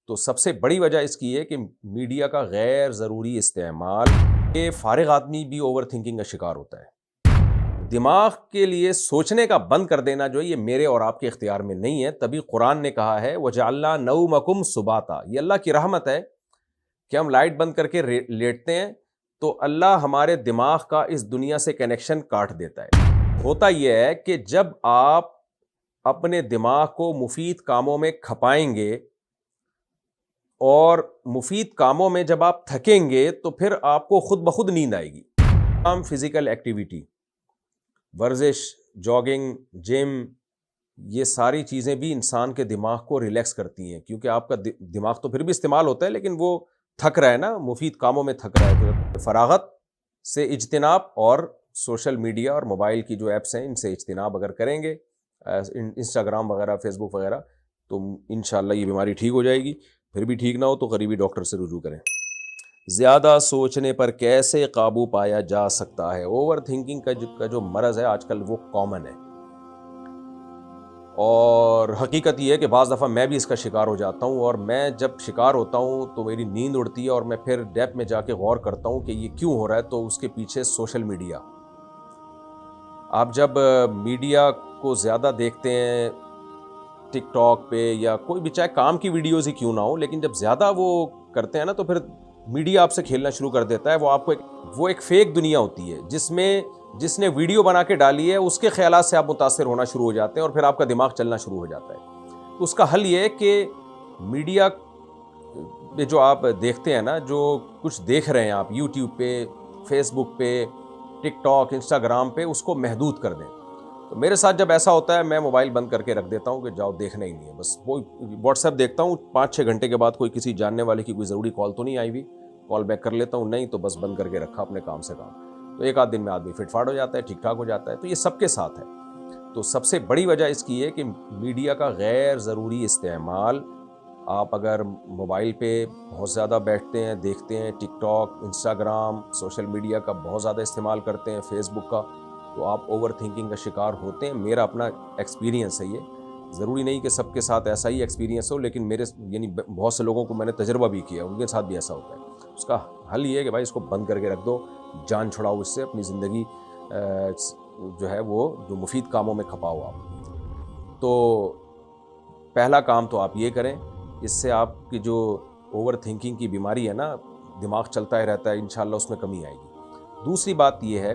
تو سب سے بڑی وجہ اس کی ہے کہ میڈیا کا غیر ضروری استعمال، کہ فارغ آدمی بھی اوور تھنکنگ کا شکار ہوتا ہے۔ دماغ کے لیے سوچنے کا بند کر دینا جو ہے یہ میرے اور آپ کے اختیار میں نہیں ہے، تبھی قرآن نے کہا ہے وَجَعَلْنَا نَوْمَكُمْ سُبَاتًا۔ یہ اللہ کی رحمت ہے کہ ہم لائٹ بند کر کے لیٹتے ہیں تو اللہ ہمارے دماغ کا اس دنیا سے کنیکشن کاٹ دیتا ہے۔ ہوتا یہ ہے کہ جب آپ اپنے دماغ کو مفید کاموں میں کھپائیں گے اور مفید کاموں میں جب آپ تھکیں گے تو پھر آپ کو خود بخود نیند آئے گی۔ تمام فزیکل ایکٹیویٹی، ورزش، جاگنگ، جم، یہ ساری چیزیں بھی انسان کے دماغ کو ریلیکس کرتی ہیں، کیونکہ آپ کا دماغ تو پھر بھی استعمال ہوتا ہے لیکن وہ تھک رہا ہے نا، مفید کاموں میں تھک رہا ہے۔ تو فراغت سے اجتناب اور سوشل میڈیا اور موبائل کی جو ایپس ہیں ان سے اجتناب اگر کریں گے، انسٹاگرام وغیرہ، فیس بک وغیرہ، تو انشاءاللہ یہ بیماری ٹھیک ہو جائے گی۔ پھر بھی ٹھیک نہ ہو تو قریبی ڈاکٹر سے رجوع کریں۔ زیادہ سوچنے پر کیسے قابو پایا جا سکتا ہے؟ اوور تھنکنگ کا جو مرض ہے آج کل وہ کامن ہے، اور حقیقت یہ ہے کہ بعض دفعہ میں بھی اس کا شکار ہو جاتا ہوں، اور میں جب شکار ہوتا ہوں تو میری نیند اڑتی ہے اور میں پھر ڈیپ میں جا کے غور کرتا ہوں کہ یہ کیوں ہو رہا ہے، تو اس کے پیچھے سوشل میڈیا۔ آپ جب میڈیا کو زیادہ دیکھتے ہیں، ٹک ٹاک پہ یا کوئی بھی، چاہے کام کی ویڈیوز ہی کیوں نہ ہو، لیکن جب زیادہ وہ کرتے ہیں نا تو پھر میڈیا آپ سے کھیلنا شروع کر دیتا ہے۔ وہ ایک فیک دنیا ہوتی ہے جس نے ویڈیو بنا کے ڈالی ہے اس کے خیالات سے آپ متاثر ہونا شروع ہو جاتے ہیں اور پھر آپ کا دماغ چلنا شروع ہو جاتا ہے۔ تو اس کا حل یہ ہے کہ میڈیا پہ جو آپ دیکھتے ہیں نا، جو کچھ دیکھ رہے ہیں آپ یوٹیوب پہ، فیس بک پہ، ٹک ٹاک، انسٹاگرام پہ، اس کو محدود کر دیں۔ تو میرے ساتھ جب ایسا ہوتا ہے میں موبائل بند کر کے رکھ دیتا ہوں کہ جاؤ، دیکھنا ہی نہیں ہے، بس وہ واٹس ایپ دیکھتا ہوں 5-6 گھنٹے کے بعد کوئی کسی جاننے والے کی کوئی ضروری کال تو نہیں آئی ہوئی، کال بیک کر لیتا ہوں، نہیں تو بس بند کر کے رکھا اپنے کام سے کام۔ تو ایک آدھ دن میں آدمی فٹ فاٹ ہو جاتا ہے، ٹھیک ٹھاک ہو جاتا ہے۔ تو یہ سب کے ساتھ ہے۔ تو سب سے بڑی وجہ اس کی ہے کہ میڈیا کا غیر ضروری استعمال۔ آپ اگر موبائل پہ بہت زیادہ بیٹھتے ہیں، دیکھتے ہیں، ٹک ٹاک، انسٹاگرام، سوشل میڈیا کا بہت زیادہ استعمال کرتے ہیں، فیس بک کا، تو آپ اوور تھنکنگ کا شکار ہوتے ہیں۔ میرا اپنا ایکسپیرینس ہے یہ، ضروری نہیں کہ سب کے ساتھ ایسا ہی ایکسپیرینس ہو، لیکن میرے بہت سے لوگوں کو میں نے تجربہ بھی کیا، ان کے ساتھ بھی ایسا ہوتا ہے۔ اس کا حل یہ ہے کہ بھائی اس کو بند کر کے رکھ دو، جان چھڑاؤ اس سے، اپنی زندگی جو ہے وہ جو مفید کاموں میں کھپاؤ آپ۔ تو پہلا کام تو آپ یہ کریں، اس سے آپ کی جو اوور تھنکنگ کی بیماری ہے نا، دماغ چلتا ہی رہتا ہے، انشاءاللہ اس میں کمی آئے گی۔ دوسری بات یہ ہے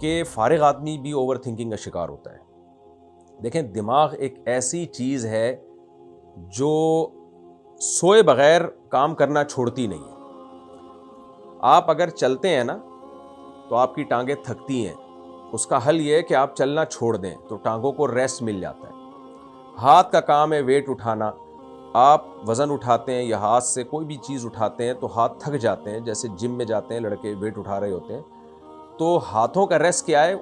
کہ فارغ آدمی بھی اوور تھنکنگ کا شکار ہوتا ہے۔ دیکھیں، دماغ ایک ایسی چیز ہے جو سوئے بغیر کام کرنا چھوڑتی نہیں ہے۔ آپ اگر چلتے ہیں نا تو آپ کی ٹانگیں تھکتی ہیں، اس کا حل یہ ہے کہ آپ چلنا چھوڑ دیں تو ٹانگوں کو ریسٹ مل جاتا ہے۔ ہاتھ کا کام ہے ویٹ اٹھانا، آپ وزن اٹھاتے ہیں یا ہاتھ سے کوئی بھی چیز اٹھاتے ہیں تو ہاتھ تھک جاتے ہیں، جیسے جم میں جاتے ہیں لڑکے ویٹ اٹھا رہے ہوتے ہیں، تو ہاتھوں کا ریسٹ کیا ہے؟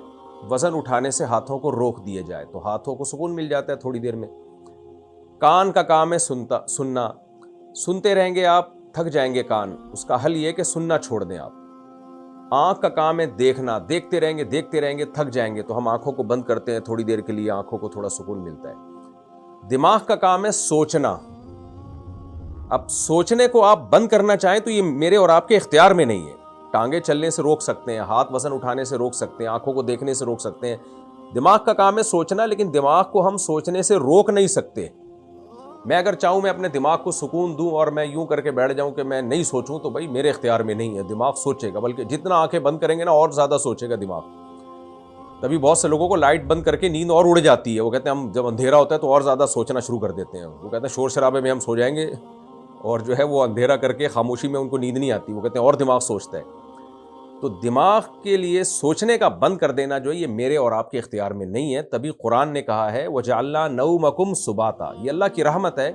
وزن اٹھانے سے ہاتھوں کو روک دیا جائے تو ہاتھوں کو سکون مل جاتا ہے تھوڑی دیر میں۔ کان کا کام ہے سننا، سنتے رہیں گے آپ، تھک جائیں گے کان، اس کا حل یہ ہے کہ سننا چھوڑ دیں آپ۔ آنکھ کا کام ہے دیکھنا، دیکھتے رہیں گے، تھک جائیں گے تو ہم آنکھوں کو بند کرتے ہیں تھوڑی دیر کے لیے، آنکھوں کو تھوڑا سکون ملتا ہے۔ دماغ کا کام ہے سوچنا۔ اب سوچنے کو آپ بند کرنا چاہیں تو یہ میرے اور آپ کے اختیار میں نہیں ہے۔ ٹانگیں چلنے سے روک سکتے ہیں، ہاتھ وزن اٹھانے سے روک سکتے ہیں، آنکھوں کو دیکھنے سے روک سکتے ہیں۔ دماغ کا کام ہے سوچنا، لیکن دماغ کو ہم سوچنے سے روک نہیں سکتے۔ میں اگر چاہوں میں اپنے دماغ کو سکون دوں اور میں یوں کر کے بیٹھ جاؤں کہ میں نہیں سوچوں تو بھائی میرے اختیار میں نہیں ہے۔ دماغ سوچے گا، بلکہ جتنا آنکھیں بند کریں گے نا اور زیادہ سوچے گا دماغ۔ تبھی بہت سے لوگوں کو لائٹ بند کر کے نیند اور اڑ جاتی ہے، وہ کہتے ہیں ہم جب اندھیرا ہوتا ہے تو اور زیادہ سوچنا شروع کر دیتے ہیں، وہ کہتے ہیں شور شرابے میں ہم سو جائیں گے، اور جو ہے وہ اندھیرا کر کے خاموشی میں ان کو نیند نہیں آتی، وہ کہتے ہیں اور دماغ سوچتا ہے۔ تو دماغ کے لیے سوچنے کا بند کر دینا جو ہے یہ میرے اور آپ کے اختیار میں نہیں ہے، تبھی قرآن نے کہا ہے وَجَعَلْنَا نَوْمَكُمْ سُبَاتًا۔ یہ اللہ کی رحمت ہے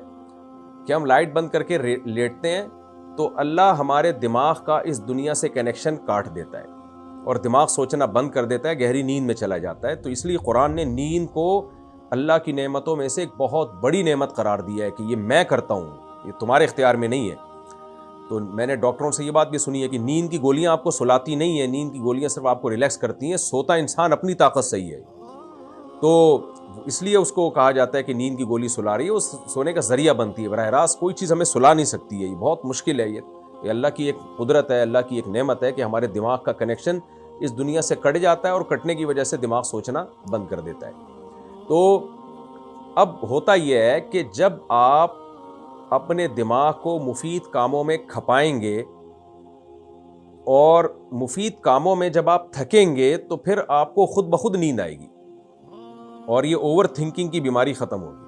کہ ہم لائٹ بند کر کے لیٹتے ہیں تو اللہ ہمارے دماغ کا اس دنیا سے کنیکشن کاٹ دیتا ہے اور دماغ سوچنا بند کر دیتا ہے، گہری نیند میں چلا جاتا ہے۔ تو اس لیے قرآن نے نیند کو اللہ کی نعمتوں میں سے ایک بہت بڑی نعمت قرار دیا ہے کہ یہ میں کرتا ہوں، یہ تمہارے اختیار میں نہیں ہے۔ تو میں نے ڈاکٹروں سے یہ بات بھی سنی ہے کہ نیند کی گولیاں آپ کو سلاتی نہیں ہیں، نیند کی گولیاں صرف آپ کو ریلیکس کرتی ہیں، سوتا انسان اپنی طاقت سے ہی ہے۔ تو اس لیے اس کو کہا جاتا ہے کہ نیند کی گولی سلا رہی ہے، وہ سونے کا ذریعہ بنتی ہے، براہ راست کوئی چیز ہمیں سلا نہیں سکتی ہے، یہ بہت مشکل ہے، یہ اللہ کی ایک قدرت ہے، اللہ کی ایک نعمت ہے کہ ہمارے دماغ کا کنیکشن اس دنیا سے کٹ جاتا ہے اور کٹنے کی وجہ سے دماغ سوچنا بند کر دیتا ہے۔ تو اب ہوتا یہ ہے کہ جب آپ اپنے دماغ کو مفید کاموں میں کھپائیں گے اور مفید کاموں میں جب آپ تھکیں گے تو پھر آپ کو خود بخود نیند آئے گی اور یہ اوور تھنکنگ کی بیماری ختم ہوگی۔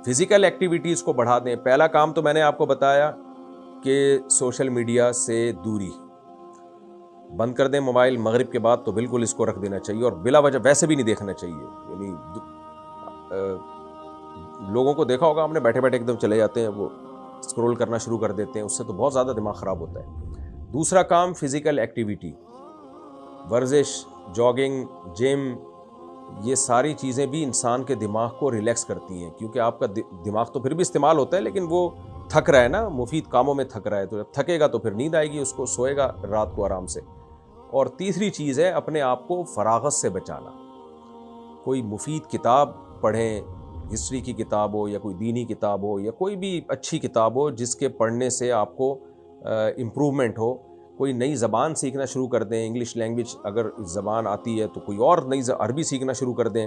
فزیکل ایکٹیویٹیز کو بڑھا دیں۔ پہلا کام تو میں نے آپ کو بتایا کہ سوشل میڈیا سے دوری بند کر دیں، موبائل مغرب کے بعد تو بالکل اس کو رکھ دینا چاہیے اور بلا وجہ ویسے بھی نہیں دیکھنا چاہیے۔ یعنی لوگوں کو دیکھا ہوگا آپ نے، بیٹھے بیٹھے ایک دم چلے جاتے ہیں، وہ اسکرول کرنا شروع کر دیتے ہیں، اس سے تو بہت زیادہ دماغ خراب ہوتا ہے۔ دوسرا کام فزیکل ایکٹیویٹی، ورزش، جاگنگ، جم، یہ ساری چیزیں بھی انسان کے دماغ کو ریلیکس کرتی ہیں، کیونکہ آپ کا دماغ تو پھر بھی استعمال ہوتا ہے لیکن وہ تھک رہا ہے نا، مفید کاموں میں تھک رہا ہے، تو جب تھکے گا تو پھر نیند آئے گی اس کو، سوئے گا رات کو آرام سے۔ اور تیسری چیز ہے اپنے آپ کو فراغت سے بچانا۔ کوئی مفید کتاب پڑھیں، ہسٹری کی کتاب ہو یا کوئی دینی کتاب ہو یا کوئی بھی اچھی کتاب ہو جس کے پڑھنے سے آپ کو امپرومنٹ ہو۔ کوئی نئی زبان سیکھنا شروع کر دیں، انگلش لینگویج اگر زبان آتی ہے تو کوئی اور نئی عربی سیکھنا شروع کر دیں۔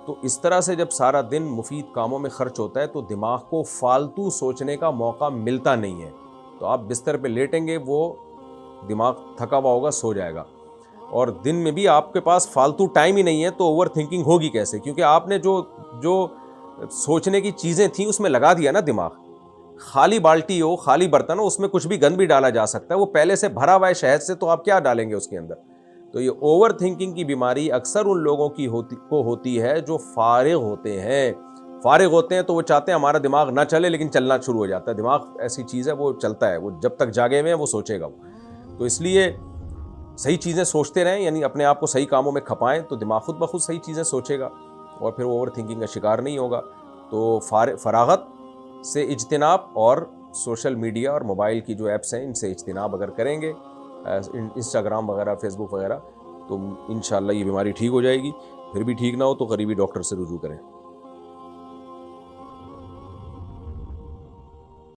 تو اس طرح سے جب سارا دن مفید کاموں میں خرچ ہوتا ہے تو دماغ کو فالتو سوچنے کا موقع ملتا نہیں ہے، تو آپ بستر پہ لیٹیں گے، وہ دماغ تھکا ہوا ہوگا، سو جائے گا، اور دن میں بھی آپ کے پاس فالتو ٹائم ہی نہیں ہے تو اوور تھنکنگ ہوگی کیسے؟ کیونکہ آپ نے جو سوچنے کی چیزیں تھیں اس میں لگا دیا نا دماغ۔ خالی بالٹی ہو، خالی برتن ہو، اس میں کچھ بھی گند بھی ڈالا جا سکتا ہے، وہ پہلے سے بھرا ہوا ہے شہد سے، تو آپ کیا ڈالیں گے اس کے اندر؟ تو یہ اوور تھنکنگ کی بیماری اکثر ان لوگوں کی ہوتی ہے جو فارغ ہوتے ہیں۔ فارغ ہوتے ہیں تو وہ چاہتے ہیں ہمارا دماغ نہ چلے لیکن چلنا شروع ہو جاتا ہے۔ دماغ ایسی چیز ہے، وہ چلتا ہے، وہ جب تک جاگے ہوئے ہیں وہ سوچے گا وہ۔ تو اس لیے صحیح چیزیں سوچتے رہیں، یعنی اپنے آپ کو صحیح کاموں میں کھپائیں تو دماغ خود بخود صحیح چیزیں سوچے گا اور پھر وہ اوور تھنکنگ کا شکار نہیں ہوگا۔ تو فراغت سے اجتناب اور سوشل میڈیا اور موبائل کی جو ایپس ہیں ان سے اجتناب اگر کریں گے، انسٹاگرام وغیرہ، فیس بک وغیرہ، تو انشاءاللہ یہ بیماری ٹھیک ہو جائے گی۔ پھر بھی ٹھیک نہ ہو تو قریبی ڈاکٹر سے رجوع کریں۔